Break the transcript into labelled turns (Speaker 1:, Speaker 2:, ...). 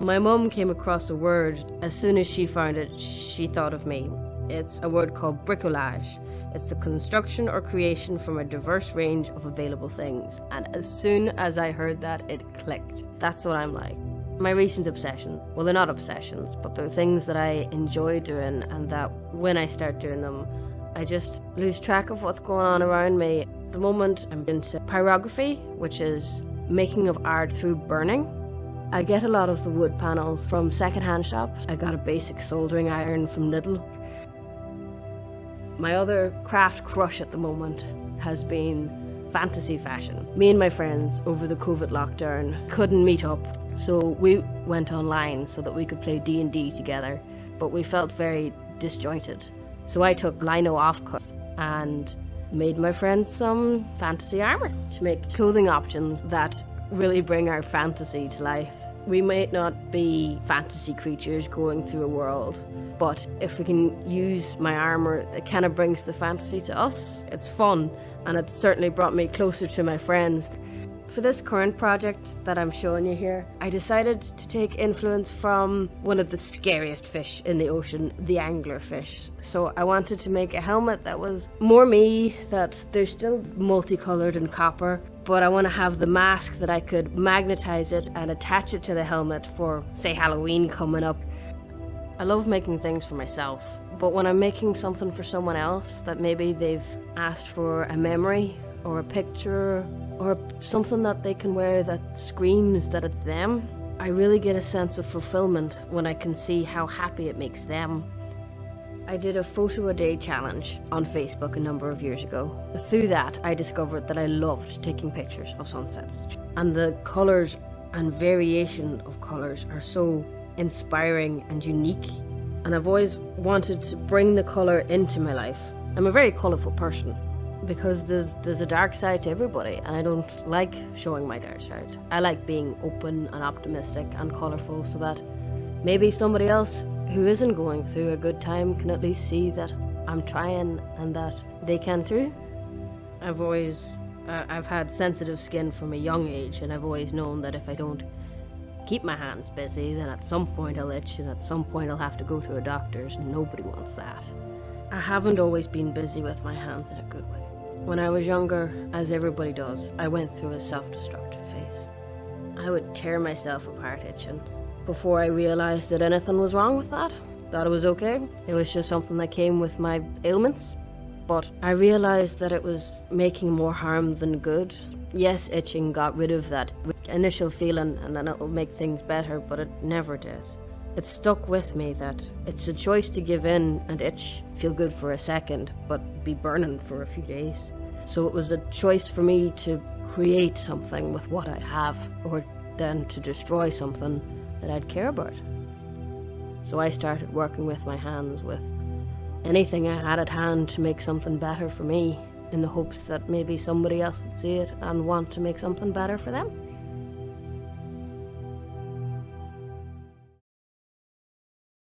Speaker 1: My mum came across a word. As soon as she found it, she thought of me. It's a word called bricolage. It's the construction or creation from a diverse range of available things. And as soon as I heard that, it clicked. That's what I'm like. My recent obsession, well, they're not obsessions, but they're things that I enjoy doing, and that when I start doing them, I just lose track of what's going on around me. At the moment, I'm into pyrography, which is making of art through burning. I get a lot of the wood panels from second-hand shops. I got a basic soldering iron from Lidl. My other craft crush at the moment has been fantasy fashion. Me and my friends over the COVID lockdown couldn't meet up, so we went online so that we could play D&D together, but we felt very disjointed. So I took lino offcuts and made my friends some fantasy armour to make clothing options that really bring our fantasy to life. We might not be fantasy creatures going through a world, but if we can use my armour, it kind of brings the fantasy to us. It's fun, and it's certainly brought me closer to my friends. For this current project that I'm showing you here, I decided to take influence from one of the scariest fish in the ocean, the anglerfish. So I wanted to make a helmet that was more me, that there's still multicoloured and copper, but I want to have the mask that I could magnetise it and attach it to the helmet for, say, Halloween coming up. I love making things for myself, but when I'm making something for someone else that maybe they've asked for a memory or a picture or something that they can wear that screams that it's them, I really get a sense of fulfillment when I can see how happy it makes them. I did a photo a day challenge on Facebook a number of years ago. Through that, I discovered that I loved taking pictures of sunsets. And the colours and variation of colours are so inspiring and unique. And I've always wanted to bring the colour into my life. I'm a very colourful person because there's a dark side to everybody, and I don't like showing my dark side. I like being open and optimistic and colourful so that maybe somebody else who isn't going through a good time can at least see that I'm trying and that they can too. I've had sensitive skin from a young age, and I've always known that if I don't keep my hands busy, then at some point I'll itch, and at some point I'll have to go to a doctor's, and nobody wants that. I haven't always been busy with my hands in a good way. When I was younger, as everybody does, I went through a self-destructive phase. I would tear myself apart itching before I realised that anything was wrong with that. Thought it was okay. It was just something that came with my ailments. But I realised that it was making more harm than good. Yes, itching got rid of that initial feeling and then it'll make things better, but it never did. It stuck with me that it's a choice to give in and itch, feel good for a second, but be burning for a few days. So it was a choice for me to create something with what I have, or then to destroy something that I'd care about. So I started working with my hands, with anything I had at hand to make something better for me, in the hopes that maybe somebody else would see it and want to make something better for them.